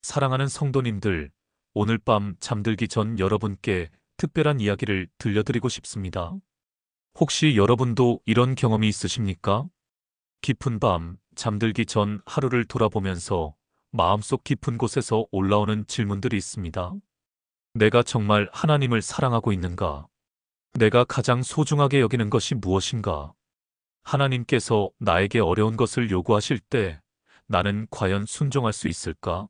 사랑하는 성도님들, 오늘 밤 잠들기 전 여러분께 특별한 이야기를 들려드리고 싶습니다. 혹시 여러분도 이런 경험이 있으십니까? 깊은 밤, 잠들기 전 하루를 돌아보면서 마음속 깊은 곳에서 올라오는 질문들이 있습니다. 내가 정말 하나님을 사랑하고 있는가? 내가 가장 소중하게 여기는 것이 무엇인가? 하나님께서 나에게 어려운 것을 요구하실 때 나는 과연 순종할 수 있을까?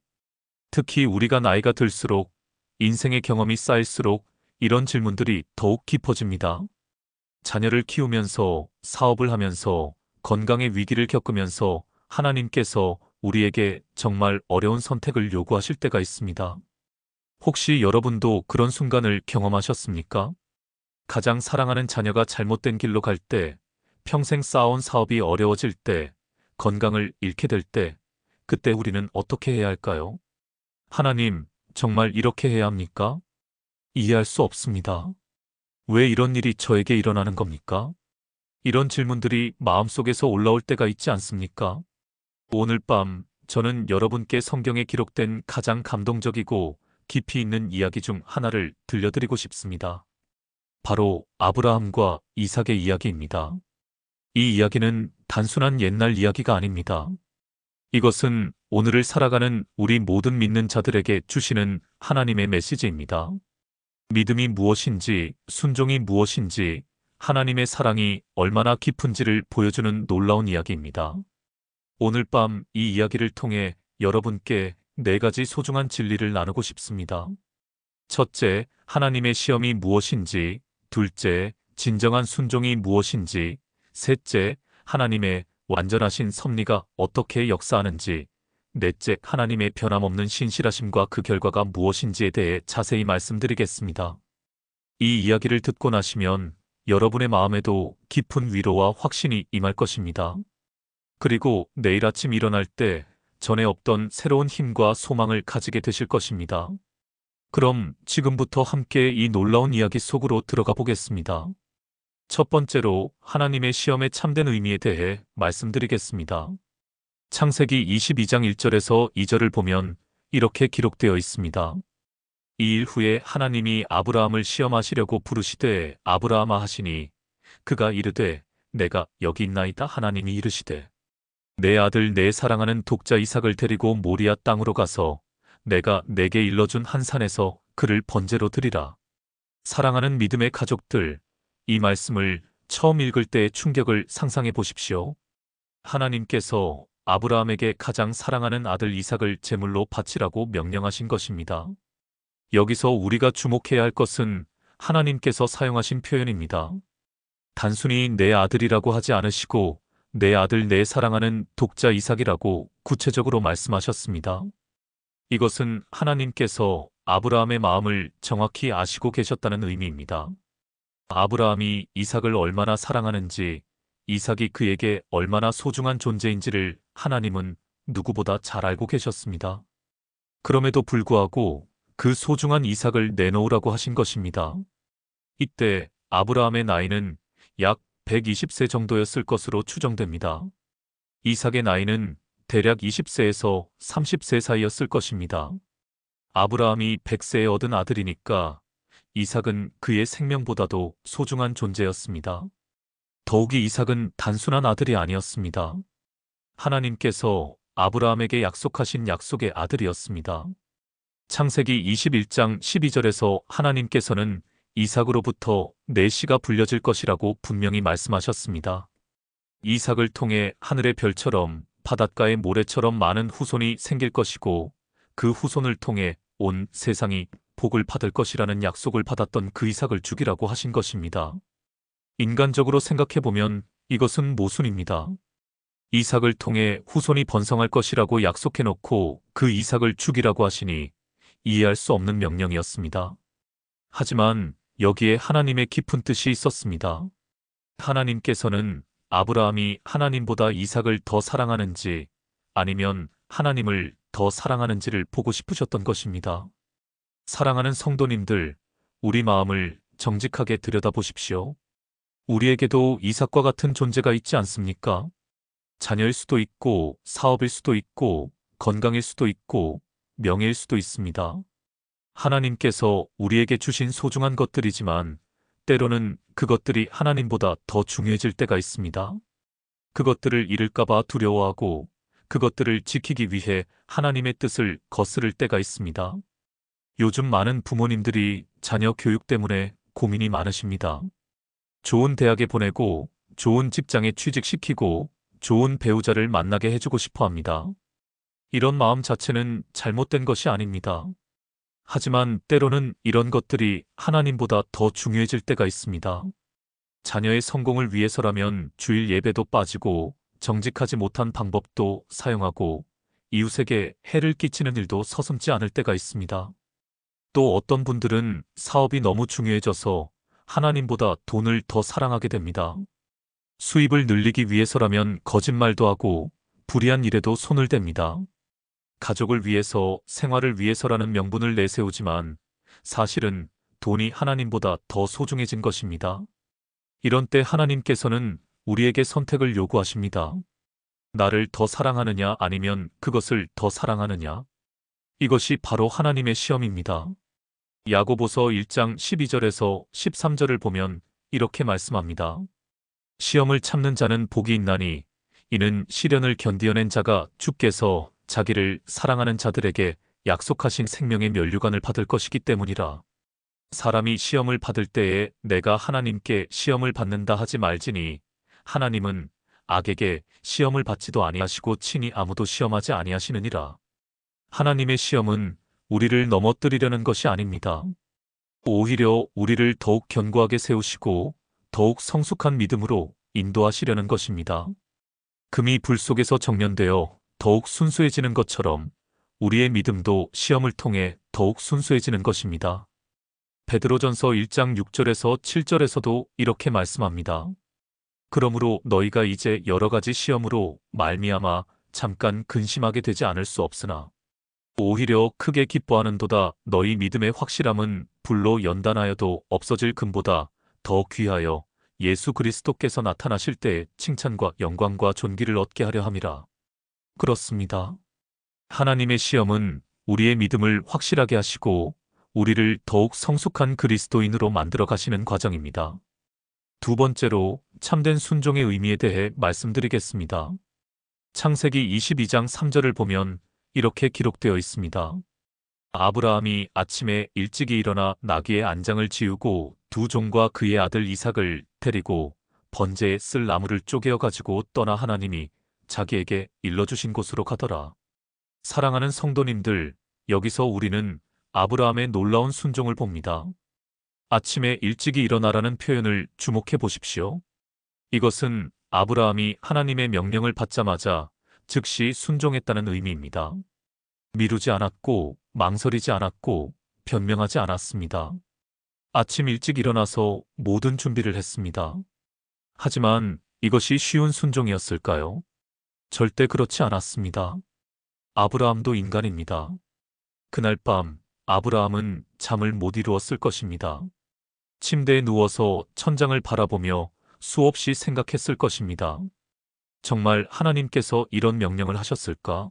특히 우리가 나이가 들수록 인생의 경험이 쌓일수록 이런 질문들이 더욱 깊어집니다. 자녀를 키우면서 사업을 하면서 건강의 위기를 겪으면서 하나님께서 우리에게 정말 어려운 선택을 요구하실 때가 있습니다. 혹시 여러분도 그런 순간을 경험하셨습니까? 가장 사랑하는 자녀가 잘못된 길로 갈 때, 평생 쌓아온 사업이 어려워질 때, 건강을 잃게 될 때, 그때 우리는 어떻게 해야 할까요? 하나님, 정말 이렇게 해야 합니까? 이해할 수 없습니다. 왜 이런 일이 저에게 일어나는 겁니까? 이런 질문들이 마음속에서 올라올 때가 있지 않습니까? 오늘 밤 저는 여러분께 성경에 기록된 가장 감동적이고 깊이 있는 이야기 중 하나를 들려드리고 싶습니다. 바로 아브라함과 이삭의 이야기입니다. 이 이야기는 단순한 옛날 이야기가 아닙니다. 이것은 오늘을 살아가는 우리 모든 믿는 자들에게 주시는 하나님의 메시지입니다. 믿음이 무엇인지, 순종이 무엇인지, 하나님의 사랑이 얼마나 깊은지를 보여주는 놀라운 이야기입니다. 오늘 밤 이 이야기를 통해 여러분께 4가지 소중한 진리를 나누고 싶습니다. 첫째, 하나님의 시험이 무엇인지, 둘째, 진정한 순종이 무엇인지, 셋째, 하나님의 완전하신 섭리가 어떻게 역사하는지, 넷째, 하나님의 변함없는 신실하심과 그 결과가 무엇인지에 대해 자세히 말씀드리겠습니다. 이 이야기를 듣고 나시면 여러분의 마음에도 깊은 위로와 확신이 임할 것입니다. 그리고 내일 아침 일어날 때 전에 없던 새로운 힘과 소망을 가지게 되실 것입니다. 그럼 지금부터 함께 이 놀라운 이야기 속으로 들어가 보겠습니다. 첫 번째로 하나님의 시험의 참된 의미에 대해 말씀드리겠습니다. 창세기 22장 1절에서 2절을 보면 이렇게 기록되어 있습니다. 이 일 후에 하나님이 아브라함을 시험하시려고 부르시되 아브라함아 하시니 그가 이르되 내가 여기 있나이다. 하나님이 이르시되 내 아들 내 사랑하는 독자 이삭을 데리고 모리아 땅으로 가서 내가 내게 일러준 한 산에서 그를 번제로 드리라. 사랑하는 믿음의 가족들, 이 말씀을 처음 읽을 때의 충격을 상상해 보십시오. 하나님께서 아브라함에게 가장 사랑하는 아들 이삭을 제물로 바치라고 명령하신 것입니다. 여기서 우리가 주목해야 할 것은 하나님께서 사용하신 표현입니다. 단순히 내 아들이라고 하지 않으시고 내 아들 내 사랑하는 독자 이삭이라고 구체적으로 말씀하셨습니다. 이것은 하나님께서 아브라함의 마음을 정확히 아시고 계셨다는 의미입니다. 아브라함이 이삭을 얼마나 사랑하는지, 이삭이 그에게 얼마나 소중한 존재인지를 하나님은 누구보다 잘 알고 계셨습니다. 그럼에도 불구하고 그 소중한 이삭을 내놓으라고 하신 것입니다. 이때 아브라함의 나이는 약 120세 정도였을 것으로 추정됩니다. 이삭의 나이는 대략 20세에서 30세 사이였을 것입니다. 아브라함이 100세에 얻은 아들이니까 이삭은 그의 생명보다도 소중한 존재였습니다. 더욱이 이삭은 단순한 아들이 아니었습니다. 하나님께서 아브라함에게 약속하신 약속의 아들이었습니다. 창세기 21장 12절에서 하나님께서는 이삭으로부터 내 씨가 불려질 것이라고 분명히 말씀하셨습니다. 이삭을 통해 하늘의 별처럼 바닷가의 모래처럼 많은 후손이 생길 것이고 그 후손을 통해 온 세상이 복을 받을 것이라는 약속을 받았던 그 이삭을 죽이라고 하신 것입니다. 인간적으로 생각해보면 이것은 모순입니다. 이삭을 통해 후손이 번성할 것이라고 약속해놓고 그 이삭을 죽이라고 하시니 이해할 수 없는 명령이었습니다. 하지만 여기에 하나님의 깊은 뜻이 있었습니다. 하나님께서는 아브라함이 하나님보다 이삭을 더 사랑하는지 아니면 하나님을 더 사랑하는지를 보고 싶으셨던 것입니다. 사랑하는 성도님들, 우리 마음을 정직하게 들여다보십시오. 우리에게도 이삭과 같은 존재가 있지 않습니까? 자녀일 수도 있고, 사업일 수도 있고, 건강일 수도 있고, 명예일 수도 있습니다. 하나님께서 우리에게 주신 소중한 것들이지만 때로는 그것들이 하나님보다 더 중요해질 때가 있습니다. 그것들을 잃을까봐 두려워하고 그것들을 지키기 위해 하나님의 뜻을 거스를 때가 있습니다. 요즘 많은 부모님들이 자녀 교육 때문에 고민이 많으십니다. 좋은 대학에 보내고 좋은 직장에 취직시키고 좋은 배우자를 만나게 해주고 싶어 합니다. 이런 마음 자체는 잘못된 것이 아닙니다. 하지만 때로는 이런 것들이 하나님보다 더 중요해질 때가 있습니다. 자녀의 성공을 위해서라면 주일 예배도 빠지고 정직하지 못한 방법도 사용하고 이웃에게 해를 끼치는 일도 서슴지 않을 때가 있습니다. 또 어떤 분들은 사업이 너무 중요해져서 하나님보다 돈을 더 사랑하게 됩니다. 수입을 늘리기 위해서라면 거짓말도 하고 불의한 일에도 손을 댑니다. 가족을 위해서, 생활을 위해서라는 명분을 내세우지만 사실은 돈이 하나님보다 더 소중해진 것입니다. 이런 때 하나님께서는 우리에게 선택을 요구하십니다. 나를 더 사랑하느냐 아니면 그것을 더 사랑하느냐. 이것이 바로 하나님의 시험입니다. 야고보서 1장 12절에서 13절을 보면 이렇게 말씀합니다. 시험을 참는 자는 복이 있나니 이는 시련을 견디어낸 자가 주께서 자기를 사랑하는 자들에게 약속하신 생명의 면류관을 받을 것이기 때문이라. 사람이 시험을 받을 때에 내가 하나님께 시험을 받는다 하지 말지니 하나님은 악에게 시험을 받지도 아니하시고 친히 아무도 시험하지 아니하시느니라. 하나님의 시험은 우리를 넘어뜨리려는 것이 아닙니다. 오히려 우리를 더욱 견고하게 세우시고 더욱 성숙한 믿음으로 인도하시려는 것입니다. 금이 불 속에서 정련되어 더욱 순수해지는 것처럼 우리의 믿음도 시험을 통해 더욱 순수해지는 것입니다. 베드로전서 1장 6절에서 7절에서도 이렇게 말씀합니다. 그러므로 너희가 이제 여러 가지 시험으로 말미암아 잠깐 근심하게 되지 않을 수 없으나 오히려 크게 기뻐하는도다. 너희 믿음의 확실함은 불로 연단하여도 없어질 금보다 더 귀하여 예수 그리스도께서 나타나실 때에 칭찬과 영광과 존귀를 얻게 하려 함이라. 그렇습니다. 하나님의 시험은 우리의 믿음을 확실하게 하시고 우리를 더욱 성숙한 그리스도인으로 만들어 가시는 과정입니다. 두 번째로 참된 순종의 의미에 대해 말씀드리겠습니다. 창세기 22장 3절을 보면 이렇게 기록되어 있습니다. 아브라함이 아침에 일찍이 일어나 나귀의 안장을 지우고 두 종과 그의 아들 이삭을 데리고 번제에 쓸 나무를 쪼개어 가지고 떠나 하나님이 자기에게 일러주신 곳으로 가더라. 사랑하는 성도님들, 여기서 우리는 아브라함의 놀라운 순종을 봅니다. 아침에 일찍이 일어나라는 표현을 주목해 보십시오. 이것은 아브라함이 하나님의 명령을 받자마자 즉시 순종했다는 의미입니다. 미루지 않았고 망설이지 않았고 변명하지 않았습니다. 아침 일찍 일어나서 모든 준비를 했습니다. 하지만 이것이 쉬운 순종이었을까요? 절대 그렇지 않았습니다. 아브라함도 인간입니다. 그날 밤 아브라함은 잠을 못 이루었을 것입니다. 침대에 누워서 천장을 바라보며 수없이 생각했을 것입니다. 정말 하나님께서 이런 명령을 하셨을까?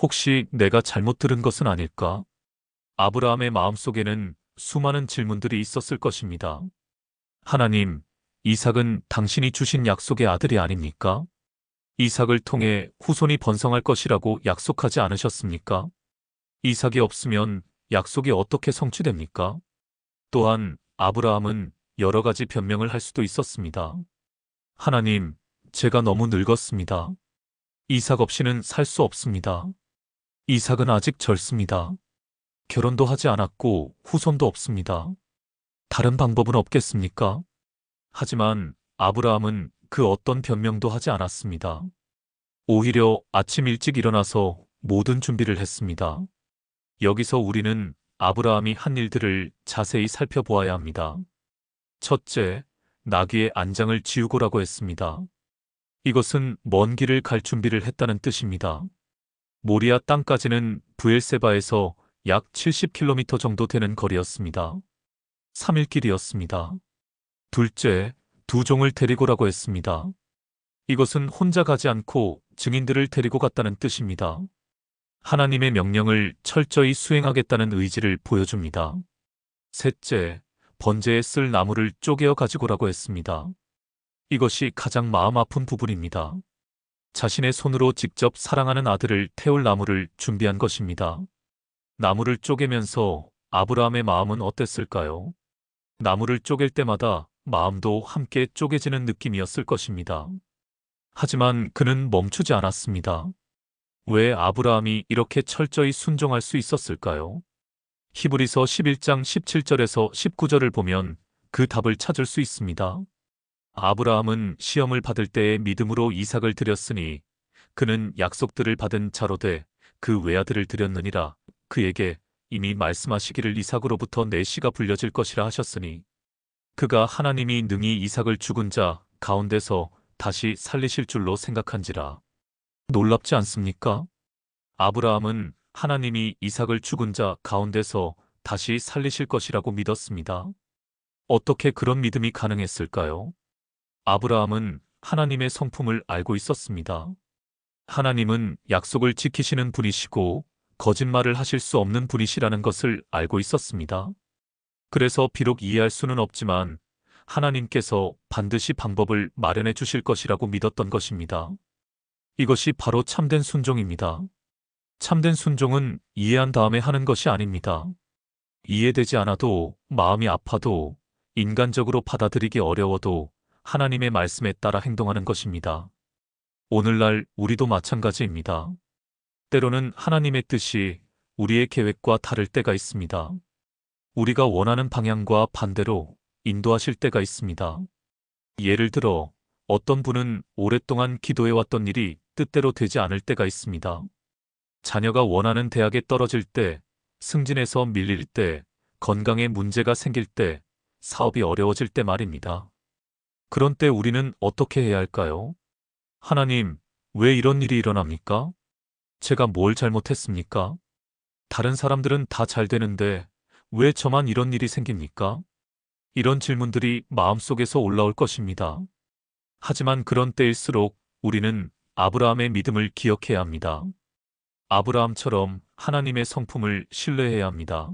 혹시 내가 잘못 들은 것은 아닐까? 아브라함의 마음속에는 수많은 질문들이 있었을 것입니다. 하나님, 이삭은 당신이 주신 약속의 아들이 아닙니까? 이삭을 통해 후손이 번성할 것이라고 약속하지 않으셨습니까? 이삭이 없으면 약속이 어떻게 성취됩니까? 또한 아브라함은 여러 가지 변명을 할 수도 있었습니다. 하나님, 제가 너무 늙었습니다. 이삭 없이는 살 수 없습니다. 이삭은 아직 젊습니다. 결혼도 하지 않았고 후손도 없습니다. 다른 방법은 없겠습니까? 하지만 아브라함은 그 어떤 변명도 하지 않았습니다. 오히려 아침 일찍 일어나서 모든 준비를 했습니다. 여기서 우리는 아브라함이 한 일들을 자세히 살펴보아야 합니다. 첫째, 나귀의 안장을 지우고라고 했습니다. 이것은 먼 길을 갈 준비를 했다는 뜻입니다. 모리아 땅까지는 브엘세바에서 약 70km 정도 되는 거리였습니다. 3일 길이었습니다. 둘째, 두 종을 데리고라고 했습니다. 이것은 혼자 가지 않고 증인들을 데리고 갔다는 뜻입니다. 하나님의 명령을 철저히 수행하겠다는 의지를 보여줍니다. 셋째, 번제에 쓸 나무를 쪼개어 가지고라고 했습니다. 이것이 가장 마음 아픈 부분입니다. 자신의 손으로 직접 사랑하는 아들을 태울 나무를 준비한 것입니다. 나무를 쪼개면서 아브라함의 마음은 어땠을까요? 나무를 쪼갤 때마다 마음도 함께 쪼개지는 느낌이었을 것입니다. 하지만 그는 멈추지 않았습니다. 왜 아브라함이 이렇게 철저히 순종할 수 있었을까요? 히브리서 11장 17절에서 19절을 보면 그 답을 찾을 수 있습니다. 아브라함은 시험을 받을 때에 믿음으로 이삭을 드렸으니 그는 약속들을 받은 자로 돼 그 외아들을 드렸느니라. 그에게 이미 말씀하시기를 이삭으로부터 내 씨가 불려질 것이라 하셨으니 그가 하나님이 능히 이삭을 죽은 자 가운데서 다시 살리실 줄로 생각한지라. 놀랍지 않습니까? 아브라함은 하나님이 이삭을 죽은 자 가운데서 다시 살리실 것이라고 믿었습니다. 어떻게 그런 믿음이 가능했을까요? 아브라함은 하나님의 성품을 알고 있었습니다. 하나님은 약속을 지키시는 분이시고 거짓말을 하실 수 없는 분이시라는 것을 알고 있었습니다. 그래서 비록 이해할 수는 없지만 하나님께서 반드시 방법을 마련해 주실 것이라고 믿었던 것입니다. 이것이 바로 참된 순종입니다. 참된 순종은 이해한 다음에 하는 것이 아닙니다. 이해되지 않아도, 마음이 아파도, 인간적으로 받아들이기 어려워도 하나님의 말씀에 따라 행동하는 것입니다. 오늘날 우리도 마찬가지입니다. 때로는 하나님의 뜻이 우리의 계획과 다를 때가 있습니다. 우리가 원하는 방향과 반대로 인도하실 때가 있습니다. 예를 들어 어떤 분은 오랫동안 기도해왔던 일이 뜻대로 되지 않을 때가 있습니다. 자녀가 원하는 대학에 떨어질 때, 승진에서 밀릴 때, 건강에 문제가 생길 때, 사업이 어려워질 때 말입니다. 그런 때 우리는 어떻게 해야 할까요? 하나님, 왜 이런 일이 일어납니까? 제가 뭘 잘못했습니까? 다른 사람들은 다 잘 되는데 왜 저만 이런 일이 생깁니까? 이런 질문들이 마음속에서 올라올 것입니다. 하지만 그런 때일수록 우리는 아브라함의 믿음을 기억해야 합니다. 아브라함처럼 하나님의 성품을 신뢰해야 합니다.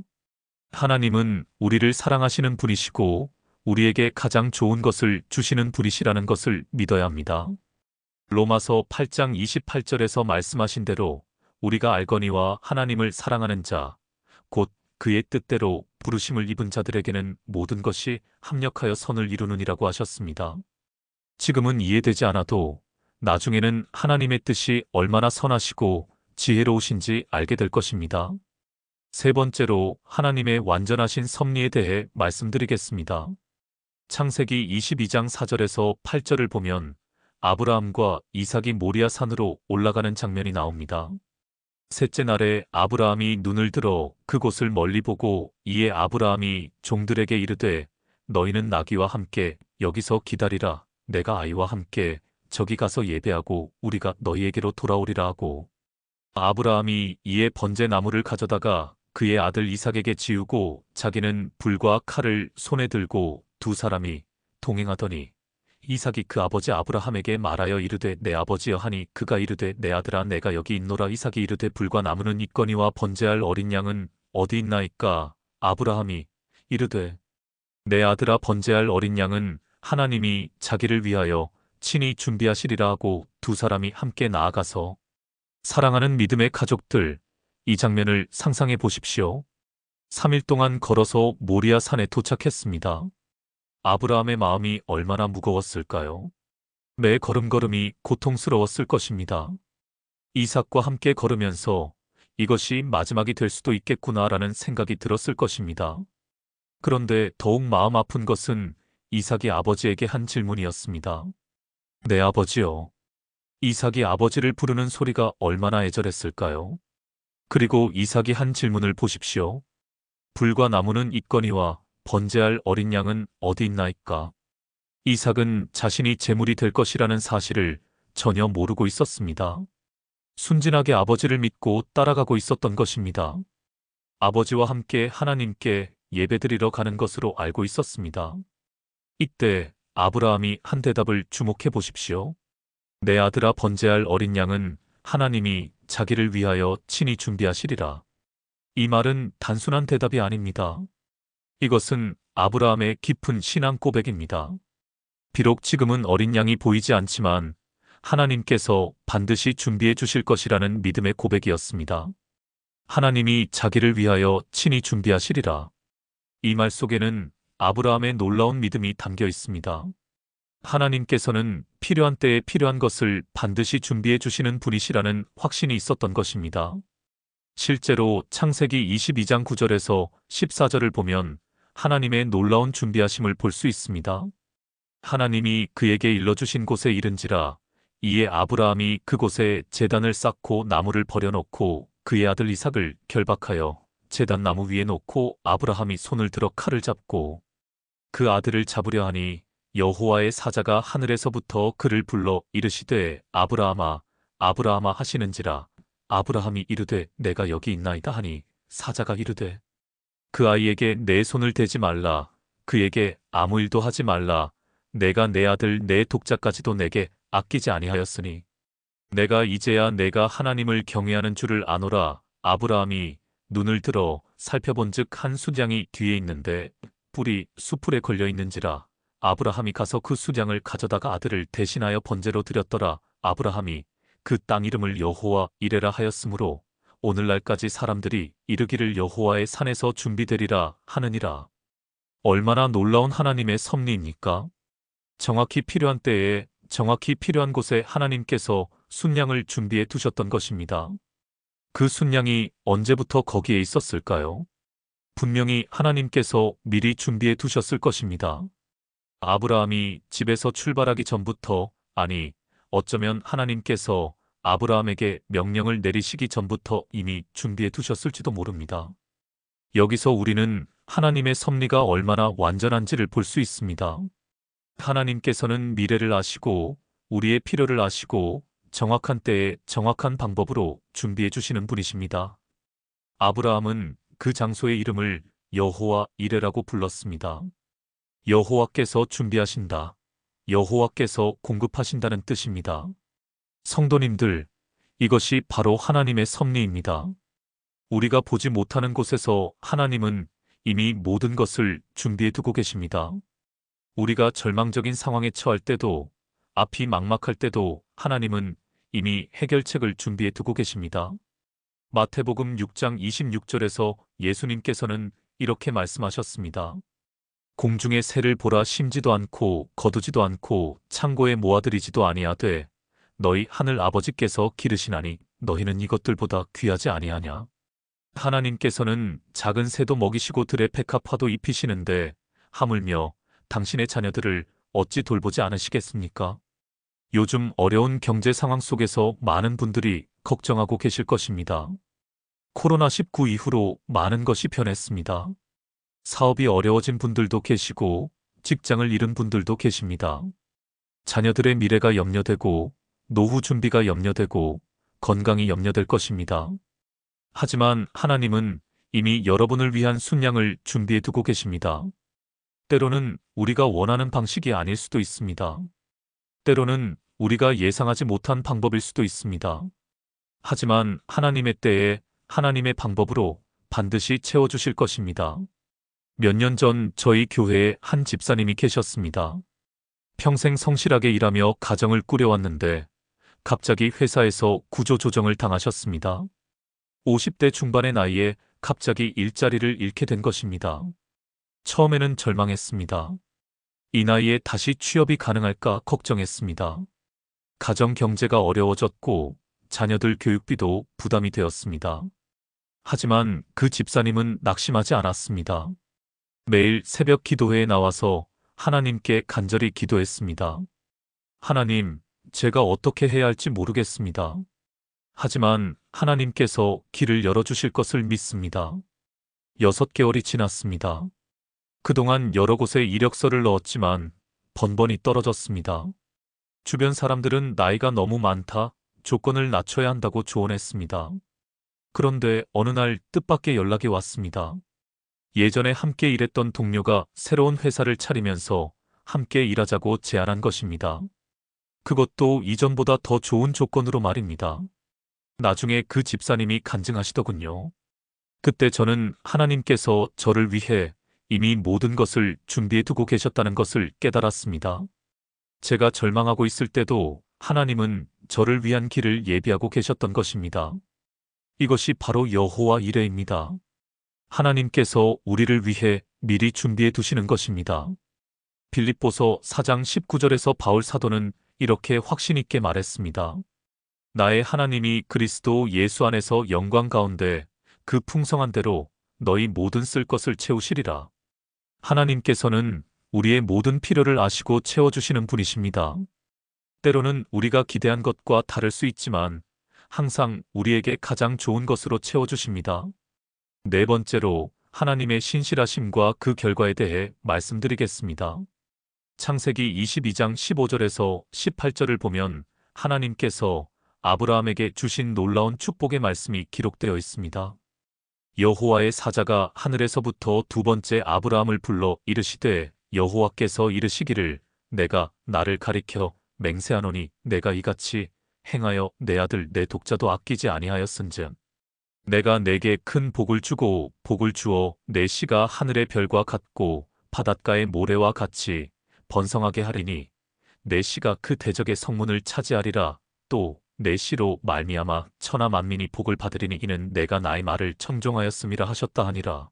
하나님은 우리를 사랑하시는 분이시고 우리에게 가장 좋은 것을 주시는 분이시라는 것을 믿어야 합니다. 로마서 8장 28절에서 말씀하신 대로 우리가 알거니와 하나님을 사랑하는 자, 곧 그의 뜻대로 부르심을 입은 자들에게는 모든 것이 합력하여 선을 이루느니라고 하셨습니다. 지금은 이해되지 않아도 나중에는 하나님의 뜻이 얼마나 선하시고 지혜로우신지 알게 될 것입니다. 세 번째로 하나님의 완전하신 섭리에 대해 말씀드리겠습니다. 창세기 22장 4절에서 8절을 보면 아브라함과 이삭이 모리아 산으로 올라가는 장면이 나옵니다. 셋째 날에 아브라함이 눈을 들어 그곳을 멀리 보고 이에 아브라함이 종들에게 이르되 너희는 나귀와 함께 여기서 기다리라. 내가 아이와 함께 저기 가서 예배하고 우리가 너희에게로 돌아오리라 하고 아브라함이 이에 번제 나무를 가져다가 그의 아들 이삭에게 지우고 자기는 불과 칼을 손에 들고 두 사람이 동행하더니 이삭이 그 아버지 아브라함에게 말하여 이르되 내 아버지여 하니 그가 이르되 내 아들아 내가 여기 있노라. 이삭이 이르되 불과 나무는 있거니와 번제할 어린 양은 어디 있나이까? 아브라함이 이르되 내 아들아 번제할 어린 양은 하나님이 자기를 위하여 친히 준비하시리라 하고 두 사람이 함께 나아가서 사랑하는 믿음의 가족들, 이 장면을 상상해 보십시오. 3일 동안 걸어서 모리아 산에 도착했습니다. 아브라함의 마음이 얼마나 무거웠을까요? 매 걸음걸음이 고통스러웠을 것입니다. 이삭과 함께 걸으면서 이것이 마지막이 될 수도 있겠구나라는 생각이 들었을 것입니다. 그런데 더욱 마음 아픈 것은 이삭이 아버지에게 한 질문이었습니다. 내 아버지여. 이삭이 아버지를 부르는 소리가 얼마나 애절했을까요? 그리고 이삭이 한 질문을 보십시오. 불과 나무는 있거니와 번제할 어린 양은 어디 있나이까? 이삭은 자신이 제물이 될 것이라는 사실을 전혀 모르고 있었습니다. 순진하게 아버지를 믿고 따라가고 있었던 것입니다. 아버지와 함께 하나님께 예배드리러 가는 것으로 알고 있었습니다. 이때 아브라함이 한 대답을 주목해 보십시오. 내 아들아 번제할 어린 양은 하나님이 자기를 위하여 친히 준비하시리라. 이 말은 단순한 대답이 아닙니다. 이것은 아브라함의 깊은 신앙 고백입니다. 비록 지금은 어린 양이 보이지 않지만 하나님께서 반드시 준비해 주실 것이라는 믿음의 고백이었습니다. 하나님이 자기를 위하여 친히 준비하시리라. 이 말 속에는 아브라함의 놀라운 믿음이 담겨 있습니다. 하나님께서는 필요한 때에 필요한 것을 반드시 준비해 주시는 분이시라는 확신이 있었던 것입니다. 실제로 창세기 22장 9절에서 14절을 보면 하나님의 놀라운 준비하심을 볼 수 있습니다. 하나님이 그에게 일러주신 곳에 이른지라 이에 아브라함이 그곳에 제단을 쌓고 나무를 버려놓고 그의 아들 이삭을 결박하여 제단 나무 위에 놓고 아브라함이 손을 들어 칼을 잡고 그 아들을 잡으려 하니 여호와의 사자가 하늘에서부터 그를 불러 이르시되 아브라함아 아브라함아 하시는지라 아브라함이 이르되 내가 여기 있나이다 하니 사자가 이르되 그 아이에게 내 손을 대지 말라 그에게 아무 일도 하지 말라 내가 내 아들 내 독자까지도 내게 아끼지 아니하였으니 내가 이제야 내가 하나님을 경외하는 줄을 아노라. 아브라함이 눈을 들어 살펴본즉 한 수장이 뒤에 있는데 뿔이 수풀에 걸려 있는지라 아브라함이 가서 그 수장을 가져다가 아들을 대신하여 번제로 드렸더라. 아브라함이 그 땅 이름을 여호와 이레라 하였으므로 오늘날까지 사람들이 이르기를 여호와의 산에서 준비되리라 하느니라. 얼마나 놀라운 하나님의 섭리입니까? 정확히 필요한 때에 정확히 필요한 곳에 하나님께서 순양을 준비해 두셨던 것입니다. 그 순양이 언제부터 거기에 있었을까요? 분명히 하나님께서 미리 준비해 두셨을 것입니다. 아브라함이 집에서 출발하기 전부터, 아니, 어쩌면 하나님께서 아브라함에게 명령을 내리시기 전부터 이미 준비해 두셨을지도 모릅니다. 여기서 우리는 하나님의 섭리가 얼마나 완전한지를 볼 수 있습니다. 하나님께서는 미래를 아시고 우리의 필요를 아시고 정확한 때에 정확한 방법으로 준비해 주시는 분이십니다. 아브라함은 그 장소의 이름을 여호와 이레라고 불렀습니다. 여호와께서 준비하신다. 여호와께서 공급하신다는 뜻입니다. 성도님들, 이것이 바로 하나님의 섭리입니다. 우리가 보지 못하는 곳에서 하나님은 이미 모든 것을 준비해 두고 계십니다. 우리가 절망적인 상황에 처할 때도, 앞이 막막할 때도 하나님은 이미 해결책을 준비해 두고 계십니다. 마태복음 6장 26절에서 예수님께서는 이렇게 말씀하셨습니다. 공중의 새를 보라 심지도 않고 거두지도 않고 창고에 모아들이지도 아니하되 너희 하늘 아버지께서 기르시나니 너희는 이것들보다 귀하지 아니하냐. 하나님께서는 작은 새도 먹이시고 들의 백합화도 입히시는데 하물며 당신의 자녀들을 어찌 돌보지 않으시겠습니까? 요즘 어려운 경제 상황 속에서 많은 분들이 걱정하고 계실 것입니다. 코로나19 이후로 많은 것이 변했습니다. 사업이 어려워진 분들도 계시고 직장을 잃은 분들도 계십니다. 자녀들의 미래가 염려되고 노후 준비가 염려되고 건강이 염려될 것입니다. 하지만 하나님은 이미 여러분을 위한 순양을 준비해 두고 계십니다. 때로는 우리가 원하는 방식이 아닐 수도 있습니다. 때로는 우리가 예상하지 못한 방법일 수도 있습니다. 하지만 하나님의 때에 하나님의 방법으로 반드시 채워주실 것입니다. 몇 년 전 저희 교회에 한 집사님이 계셨습니다. 평생 성실하게 일하며 가정을 꾸려왔는데 갑자기 회사에서 구조조정을 당하셨습니다. 50대 중반의 나이에 갑자기 일자리를 잃게 된 것입니다. 처음에는 절망했습니다. 이 나이에 다시 취업이 가능할까 걱정했습니다. 가정 경제가 어려워졌고 자녀들 교육비도 부담이 되었습니다. 하지만 그 집사님은 낙심하지 않았습니다. 매일 새벽 기도회에 나와서 하나님께 간절히 기도했습니다. 하나님, 제가 어떻게 해야 할지 모르겠습니다. 하지만 하나님께서 길을 열어주실 것을 믿습니다. 6개월이 지났습니다. 그동안 여러 곳에 이력서를 넣었지만 번번이 떨어졌습니다. 주변 사람들은 나이가 너무 많다, 조건을 낮춰야 한다고 조언했습니다. 그런데 어느 날 뜻밖의 연락이 왔습니다. 예전에 함께 일했던 동료가 새로운 회사를 차리면서 함께 일하자고 제안한 것입니다. 그것도 이전보다 더 좋은 조건으로 말입니다. 나중에 그 집사님이 간증하시더군요. 그때 저는 하나님께서 저를 위해 이미 모든 것을 준비해 두고 계셨다는 것을 깨달았습니다. 제가 절망하고 있을 때도 하나님은 저를 위한 길을 예비하고 계셨던 것입니다. 이것이 바로 여호와 이레입니다. 하나님께서 우리를 위해 미리 준비해 두시는 것입니다. 빌립보서 4장 19절에서 바울 사도는 이렇게 확신 있게 말했습니다. 나의 하나님이 그리스도 예수 안에서 영광 가운데 그 풍성한 대로 너희 모든 쓸 것을 채우시리라. 하나님께서는 우리의 모든 필요를 아시고 채워주시는 분이십니다. 때로는 우리가 기대한 것과 다를 수 있지만 항상 우리에게 가장 좋은 것으로 채워주십니다. 네 번째로 하나님의 신실하심과 그 결과에 대해 말씀드리겠습니다. 창세기 22장 15절에서 18절을 보면 하나님께서 아브라함에게 주신 놀라운 축복의 말씀이 기록되어 있습니다. 여호와의 사자가 하늘에서부터 두 번째 아브라함을 불러 이르시되 여호와께서 이르시기를 내가 나를 가리켜 맹세하노니 내가 이같이 행하여 내 아들 내 독자도 아끼지 아니하였은즉 내가 내게 큰 복을 주고 복을 주어 내 씨가 하늘의 별과 같고 바닷가의 모래와 같이 번성하게 하리니 내 씨가 그 대적의 성문을 차지하리라. 또 내 씨로 말미암아 천하 만민이 복을 받으리니 이는 내가 나의 말을 청종하였음이라 하셨다 하니라.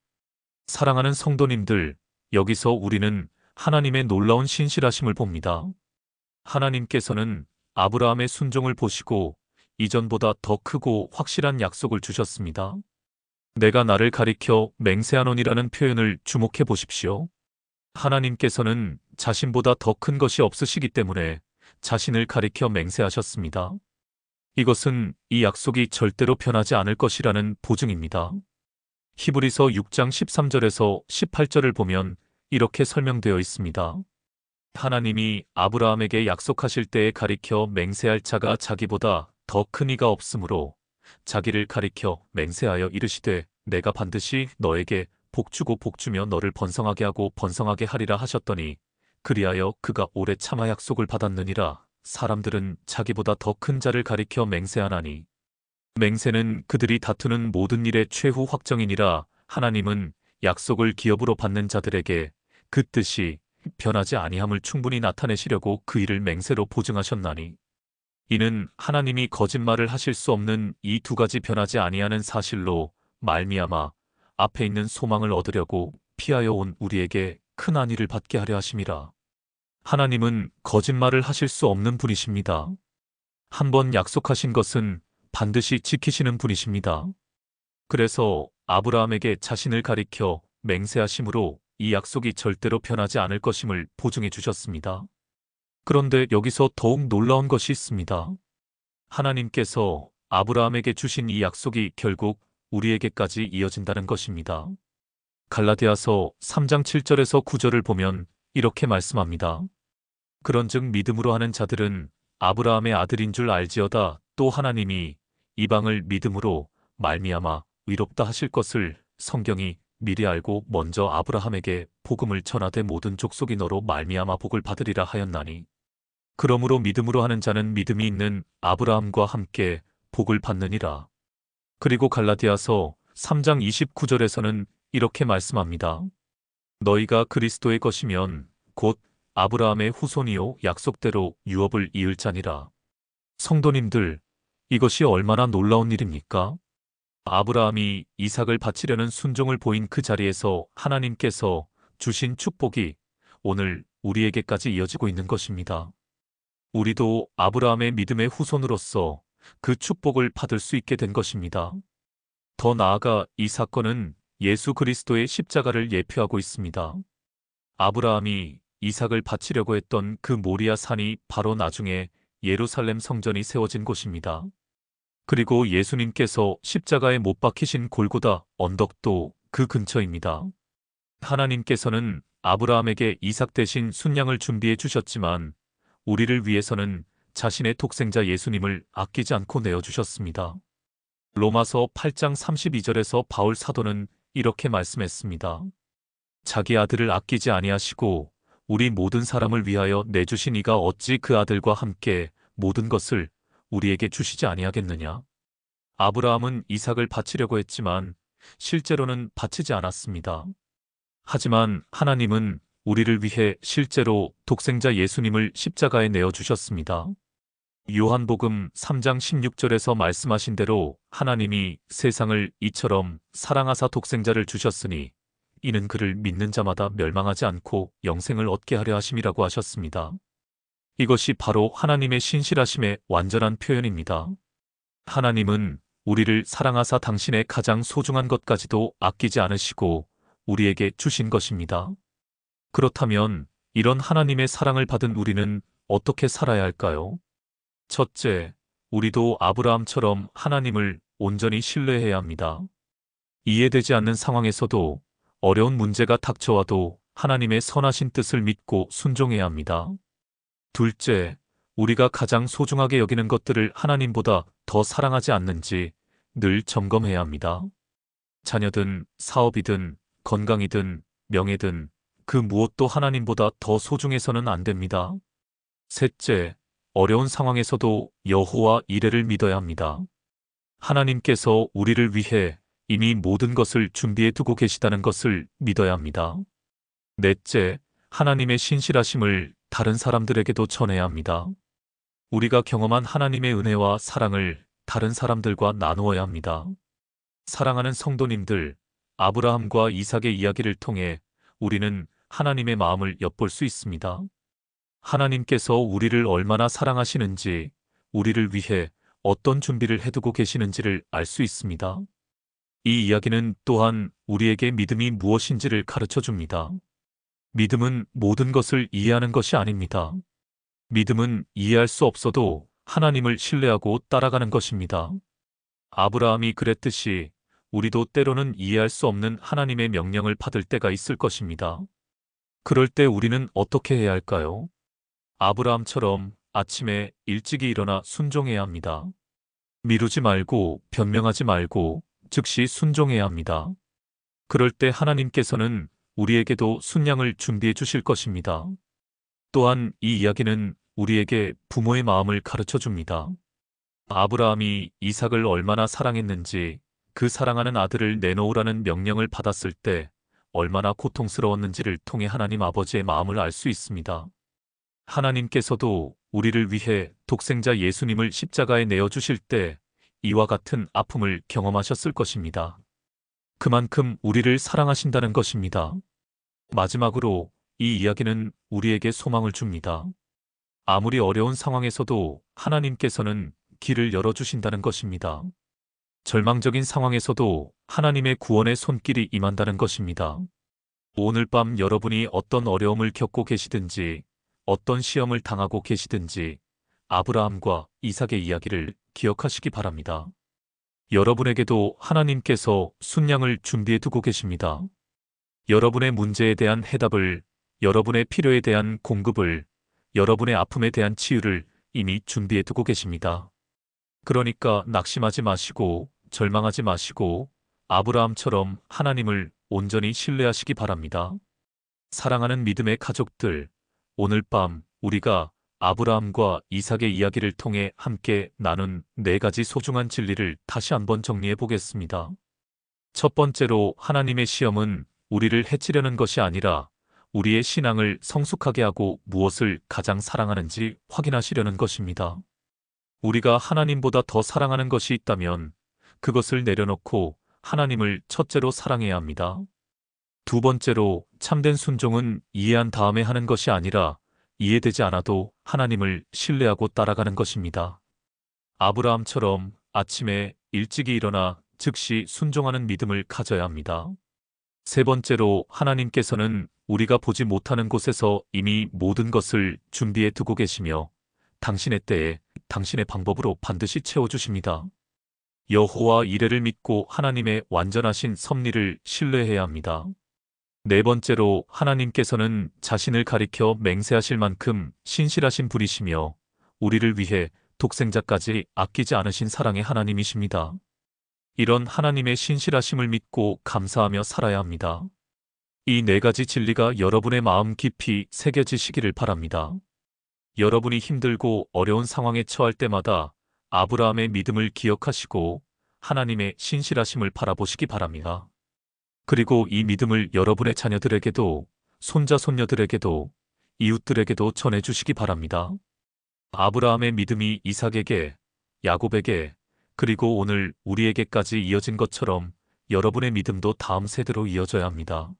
사랑하는 성도님들, 여기서 우리는 하나님의 놀라운 신실하심을 봅니다. 하나님께서는 아브라함의 순종을 보시고 이전보다 더 크고 확실한 약속을 주셨습니다. 내가 나를 가리켜 맹세하노니라는 표현을 주목해 보십시오. 하나님께서는 자신보다 더 큰 것이 없으시기 때문에 자신을 가리켜 맹세하셨습니다. 이것은 이 약속이 절대로 변하지 않을 것이라는 보증입니다. 히브리서 6장 13절에서 18절을 보면 이렇게 설명되어 있습니다. 하나님이 아브라함에게 약속하실 때에 가리켜 맹세할 자가 자기보다 더 큰 이가 없으므로 자기를 가리켜 맹세하여 이르시되 내가 반드시 너에게 복주고 복주며 너를 번성하게 하고 번성하게 하리라 하셨더니 그리하여 그가 오래 참아 약속을 받았느니라. 사람들은 자기보다 더 큰 자를 가리켜 맹세하나니 맹세는 그들이 다투는 모든 일의 최후 확정이니라. 하나님은 약속을 기업으로 받는 자들에게 그 뜻이 변하지 아니함을 충분히 나타내시려고 그 일을 맹세로 보증하셨나니 이는 하나님이 거짓말을 하실 수 없는 이 두 가지 변하지 아니하는 사실로 말미암아 앞에 있는 소망을 얻으려고 피하여 온 우리에게 큰 안위를 받게 하려 하심이라. 하나님은 거짓말을 하실 수 없는 분이십니다. 한번 약속하신 것은 반드시 지키시는 분이십니다. 그래서 아브라함에게 자신을 가리켜 맹세하심으로 이 약속이 절대로 변하지 않을 것임을 보증해 주셨습니다. 그런데 여기서 더욱 놀라운 것이 있습니다. 하나님께서 아브라함에게 주신 이 약속이 결국 우리에게까지 이어진다는 것입니다. 갈라디아서 3장 7절에서 9절을 보면 이렇게 말씀합니다. 그런즉 믿음으로 하는 자들은 아브라함의 아들인 줄 알지어다. 또 하나님이 이방을 믿음으로 말미암아 의롭다 하실 것을 성경이 미리 알고 먼저 아브라함에게 복음을 전하되 모든 족속이 너로 말미암아 복을 받으리라 하였나니 그러므로 믿음으로 하는 자는 믿음이 있는 아브라함과 함께 복을 받느니라. 그리고 갈라디아서 3장 29절에서는 이렇게 말씀합니다. 너희가 그리스도의 것이면 곧 아브라함의 후손이요 약속대로 유업을 이을 자니라. 성도님들, 이것이 얼마나 놀라운 일입니까? 아브라함이 이삭을 바치려는 순종을 보인 그 자리에서 하나님께서 주신 축복이 오늘 우리에게까지 이어지고 있는 것입니다. 우리도 아브라함의 믿음의 후손으로서 그 축복을 받을 수 있게 된 것입니다. 더 나아가 이 사건은 예수 그리스도의 십자가를 예표하고 있습니다. 아브라함이 이삭을 바치려고 했던 그 모리아 산이 바로 나중에 예루살렘 성전이 세워진 곳입니다. 그리고 예수님께서 십자가에 못 박히신 골고다 언덕도 그 근처입니다. 하나님께서는 아브라함에게 이삭 대신 순양을 준비해 주셨지만 우리를 위해서는 자신의 독생자 예수님을 아끼지 않고 내어주셨습니다. 로마서 8장 32절에서 바울 사도는 이렇게 말씀했습니다. 자기 아들을 아끼지 아니하시고 우리 모든 사람을 위하여 내주신 이가 어찌 그 아들과 함께 모든 것을 우리에게 주시지 아니하겠느냐. 아브라함은 이삭을 바치려고 했지만 실제로는 바치지 않았습니다. 하지만 하나님은 우리를 위해 실제로 독생자 예수님을 십자가에 내어주셨습니다. 요한복음 3장 16절에서 말씀하신 대로 하나님이 세상을 이처럼 사랑하사 독생자를 주셨으니 이는 그를 믿는 자마다 멸망하지 않고 영생을 얻게 하려 하심이라고 하셨습니다. 이것이 바로 하나님의 신실하심의 완전한 표현입니다. 하나님은 우리를 사랑하사 당신의 가장 소중한 것까지도 아끼지 않으시고 우리에게 주신 것입니다. 그렇다면 이런 하나님의 사랑을 받은 우리는 어떻게 살아야 할까요? 첫째, 우리도 아브라함처럼 하나님을 온전히 신뢰해야 합니다. 이해되지 않는 상황에서도 어려운 문제가 닥쳐와도 하나님의 선하신 뜻을 믿고 순종해야 합니다. 둘째, 우리가 가장 소중하게 여기는 것들을 하나님보다 더 사랑하지 않는지 늘 점검해야 합니다. 자녀든 사업이든 건강이든 명예든 그 무엇도 하나님보다 더 소중해서는 안 됩니다. 셋째, 어려운 상황에서도 여호와 이레를 믿어야 합니다. 하나님께서 우리를 위해 이미 모든 것을 준비해 두고 계시다는 것을 믿어야 합니다. 넷째, 하나님의 신실하심을 다른 사람들에게도 전해야 합니다. 우리가 경험한 하나님의 은혜와 사랑을 다른 사람들과 나누어야 합니다. 사랑하는 성도님들, 아브라함과 이삭의 이야기를 통해 우리는 하나님의 마음을 엿볼 수 있습니다. 하나님께서 우리를 얼마나 사랑하시는지, 우리를 위해 어떤 준비를 해두고 계시는지를 알 수 있습니다. 이 이야기는 또한 우리에게 믿음이 무엇인지를 가르쳐 줍니다. 믿음은 모든 것을 이해하는 것이 아닙니다. 믿음은 이해할 수 없어도 하나님을 신뢰하고 따라가는 것입니다. 아브라함이 그랬듯이 우리도 때로는 이해할 수 없는 하나님의 명령을 받을 때가 있을 것입니다. 그럴 때 우리는 어떻게 해야 할까요? 아브라함처럼 아침에 일찍이 일어나 순종해야 합니다. 미루지 말고 변명하지 말고 즉시 순종해야 합니다. 그럴 때 하나님께서는 우리에게도 순양을 준비해 주실 것입니다. 또한 이 이야기는 우리에게 부모의 마음을 가르쳐 줍니다. 아브라함이 이삭을 얼마나 사랑했는지, 그 사랑하는 아들을 내놓으라는 명령을 받았을 때 얼마나 고통스러웠는지를 통해 하나님 아버지의 마음을 알 수 있습니다. 하나님께서도 우리를 위해 독생자 예수님을 십자가에 내어주실 때 이와 같은 아픔을 경험하셨을 것입니다. 그만큼 우리를 사랑하신다는 것입니다. 마지막으로 이 이야기는 우리에게 소망을 줍니다. 아무리 어려운 상황에서도 하나님께서는 길을 열어주신다는 것입니다. 절망적인 상황에서도 하나님의 구원의 손길이 임한다는 것입니다. 오늘 밤 여러분이 어떤 어려움을 겪고 계시든지 어떤 시험을 당하고 계시든지 아브라함과 이삭의 이야기를 기억하시기 바랍니다. 여러분에게도 하나님께서 순양을 준비해 두고 계십니다. 여러분의 문제에 대한 해답을, 여러분의 필요에 대한 공급을, 여러분의 아픔에 대한 치유를 이미 준비해 두고 계십니다. 그러니까 낙심하지 마시고 절망하지 마시고 아브라함처럼 하나님을 온전히 신뢰하시기 바랍니다. 사랑하는 믿음의 가족들, 오늘 밤 우리가 아브라함과 이삭의 이야기를 통해 함께 나눈 4가지 소중한 진리를 다시 한번 정리해 보겠습니다. 첫 번째로 하나님의 시험은 우리를 해치려는 것이 아니라 우리의 신앙을 성숙하게 하고 무엇을 가장 사랑하는지 확인하시려는 것입니다. 우리가 하나님보다 더 사랑하는 것이 있다면 그것을 내려놓고 하나님을 첫째로 사랑해야 합니다. 두 번째로 참된 순종은 이해한 다음에 하는 것이 아니라 이해되지 않아도 하나님을 신뢰하고 따라가는 것입니다. 아브라함처럼 아침에 일찍이 일어나 즉시 순종하는 믿음을 가져야 합니다. 세 번째로 하나님께서는 우리가 보지 못하는 곳에서 이미 모든 것을 준비해 두고 계시며 당신의 때에 당신의 방법으로 반드시 채워주십니다. 여호와 이레를 믿고 하나님의 완전하신 섭리를 신뢰해야 합니다. 네 번째로 하나님께서는 자신을 가리켜 맹세하실 만큼 신실하신 분이시며 우리를 위해 독생자까지 아끼지 않으신 사랑의 하나님이십니다. 이런 하나님의 신실하심을 믿고 감사하며 살아야 합니다. 이 4가지 진리가 여러분의 마음 깊이 새겨지시기를 바랍니다. 여러분이 힘들고 어려운 상황에 처할 때마다 아브라함의 믿음을 기억하시고 하나님의 신실하심을 바라보시기 바랍니다. 그리고 이 믿음을 여러분의 자녀들에게도, 손자, 손녀들에게도, 이웃들에게도 전해주시기 바랍니다. 아브라함의 믿음이 이삭에게, 야곱에게, 그리고 오늘 우리에게까지 이어진 것처럼 여러분의 믿음도 다음 세대로 이어져야 합니다.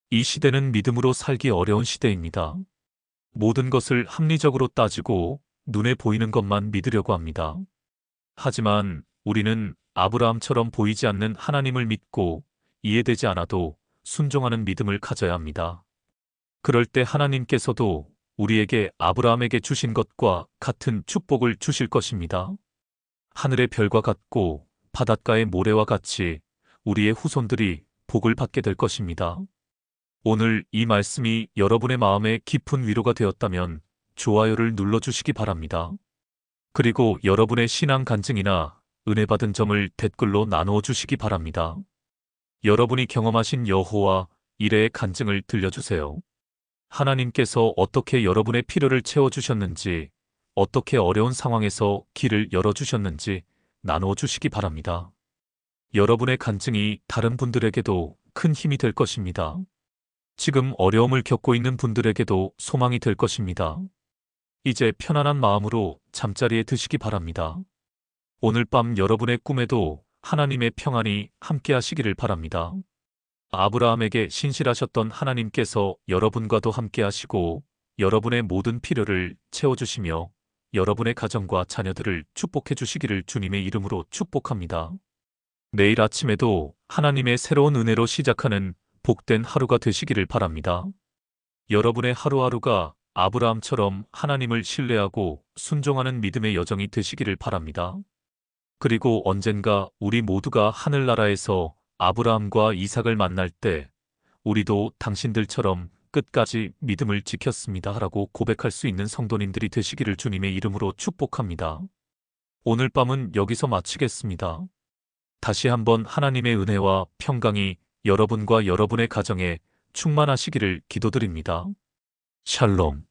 이 시대는 믿음으로 살기 어려운 시대입니다. 모든 것을 합리적으로 따지고 눈에 보이는 것만 믿으려고 합니다. 하지만 우리는 아브라함처럼 보이지 않는 하나님을 믿고 이해되지 않아도 순종하는 믿음을 가져야 합니다. 그럴 때 하나님께서도 우리에게 아브라함에게 주신 것과 같은 축복을 주실 것입니다. 하늘의 별과 같고 바닷가의 모래와 같이 우리의 후손들이 복을 받게 될 것입니다. 오늘 이 말씀이 여러분의 마음에 깊은 위로가 되었다면 좋아요를 눌러주시기 바랍니다. 그리고 여러분의 신앙 간증이나 은혜 받은 점을 댓글로 나누어 주시기 바랍니다. 여러분이 경험하신 여호와 이레의 간증을 들려주세요. 하나님께서 어떻게 여러분의 필요를 채워주셨는지, 어떻게 어려운 상황에서 길을 열어주셨는지 나누어 주시기 바랍니다. 여러분의 간증이 다른 분들에게도 큰 힘이 될 것입니다. 지금 어려움을 겪고 있는 분들에게도 소망이 될 것입니다. 이제 편안한 마음으로 잠자리에 드시기 바랍니다. 오늘 밤 여러분의 꿈에도 하나님의 평안이 함께 하시기를 바랍니다. 아브라함에게 신실하셨던 하나님께서 여러분과도 함께 하시고 여러분의 모든 필요를 채워주시며 여러분의 가정과 자녀들을 축복해 주시기를 주님의 이름으로 축복합니다. 내일 아침에도 하나님의 새로운 은혜로 시작하는 복된 하루가 되시기를 바랍니다. 여러분의 하루하루가 아브라함처럼 하나님을 신뢰하고 순종하는 믿음의 여정이 되시기를 바랍니다. 그리고 언젠가 우리 모두가 하늘나라에서 아브라함과 이삭을 만날 때 우리도 당신들처럼 끝까지 믿음을 지켰습니다 라고 고백할 수 있는 성도님들이 되시기를 주님의 이름으로 축복합니다. 오늘 밤은 여기서 마치겠습니다. 다시 한번 하나님의 은혜와 평강이 여러분과 여러분의 가정에 충만하시기를 기도드립니다. 샬롬.